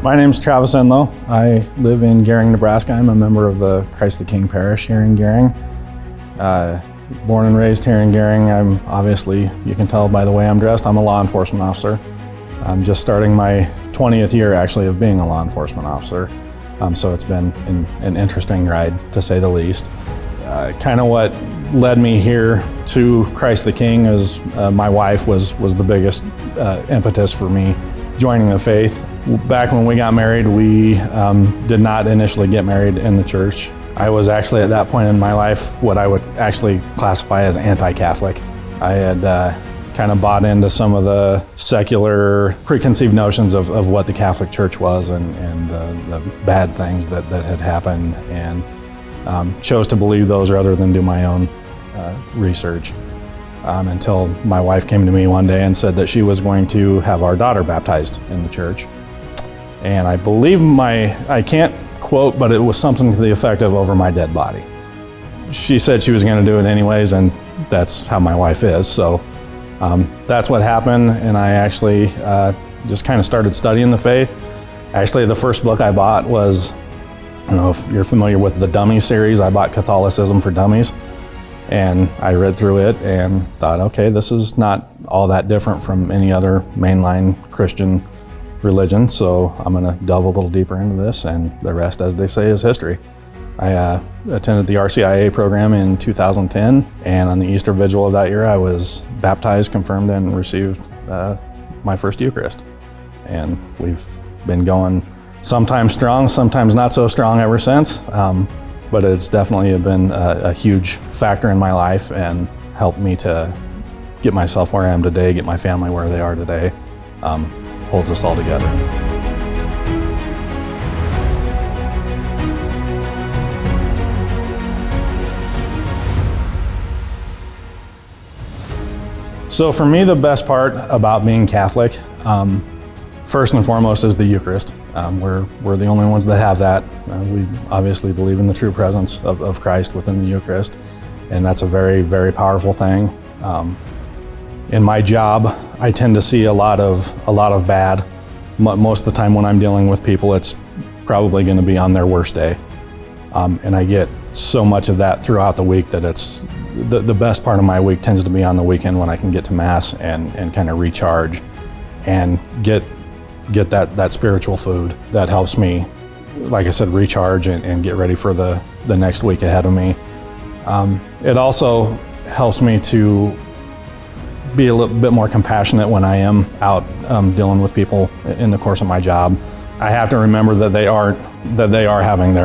My name's Travis Enlow. I live in Gering, Nebraska. I'm a member of the Christ the King parish here in Gering. Born and raised here in Gering. I'm obviously, you can tell by the way I'm dressed, I'm a law enforcement officer. I'm just starting my 20th year actually of being a law enforcement officer. So it's been an interesting ride to say the least. Kind of what led me here to Christ the King is my wife was the biggest impetus for me joining the faith. Back when we got married, we did not initially get married in the church. I was actually at that point in my life what I would actually classify as anti-Catholic. I had kind of bought into some of the secular preconceived notions of what the Catholic Church was and the bad things that had happened, and chose to believe those rather than do my own research. Until my wife came to me one day and said that she was going to have our daughter baptized in the church. And I believe I can't quote, but it was something to the effect of over my dead body. She said she was going to do it anyways, and that's how my wife is. So that's what happened, and I actually just kind of started studying the faith. Actually, the first book I bought was, I don't know if you're familiar with the Dummies series. I bought Catholicism for Dummies. And I read through it and thought, okay, this is not all that different from any other mainline Christian religion, so I'm gonna delve a little deeper into this, and the rest, as they say, is history. I attended the RCIA program in 2010, and on the Easter Vigil of that year, I was baptized, confirmed, and received my first Eucharist. And we've been going sometimes strong, sometimes not so strong ever since. But it's definitely been a huge factor in my life and helped me to get myself where I am today, get my family where they are today, holds us all together. So for me, the best part about being Catholic, first and foremost, is the Eucharist. We're the only ones that have that. We obviously believe in the true presence of Christ within the Eucharist, and that's a very, very powerful thing. In my job, I tend to see a lot of bad. Most of the time when I'm dealing with people, it's probably going to be on their worst day. And I get so much of that throughout the week that it's the best part of my week tends to be on the weekend when I can get to Mass and kind of recharge and get that spiritual food that helps me, like I said, recharge and get ready for the next week ahead of me. It also helps me to be a little bit more compassionate when I am out dealing with people in the course of my job. I have to remember that they are having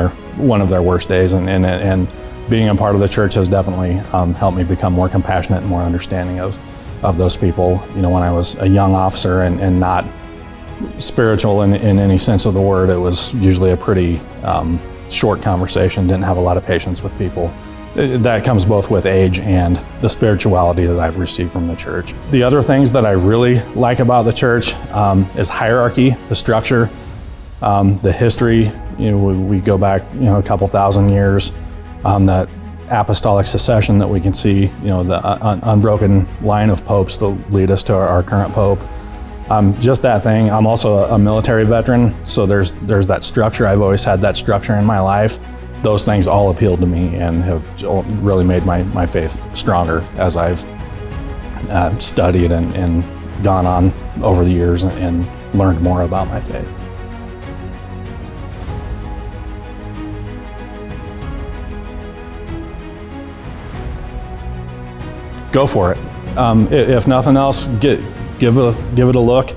one of their worst days, and being a part of the church has definitely helped me become more compassionate and more understanding of those people. You know, when I was a young officer and not spiritual in any sense of the word, it was usually a pretty short conversation, didn't have a lot of patience with people. That comes both with age and the spirituality that I've received from the church. The other things that I really like about the church is hierarchy, the structure, the history. You know, we go back, a couple thousand years, that apostolic succession that we can see, the unbroken line of popes that lead us to our current pope. Just that thing. I'm also a military veteran, so there's that structure. I've always had that structure in my life. Those things all appealed to me and have really made my faith stronger as I've studied and gone on over the years and learned more about my faith. Go for it. If nothing else, give it a look.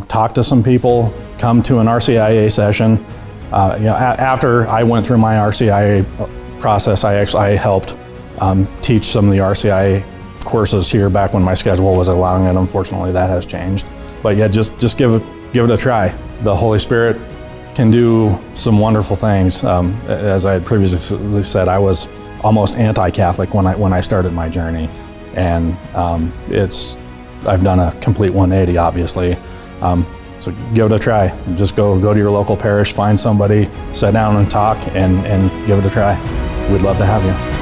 Talk to some people. Come to an RCIA session. After I went through my RCIA process, I helped teach some of the RCIA courses here back when my schedule was allowing it. Unfortunately, that has changed. But yeah, just give it a try. The Holy Spirit can do some wonderful things. As I had previously said, I was almost anti-Catholic when I started my journey, and I've done a complete 180, obviously. So give it a try. Just go to your local parish, find somebody, sit down and talk, and give it a try. We'd love to have you.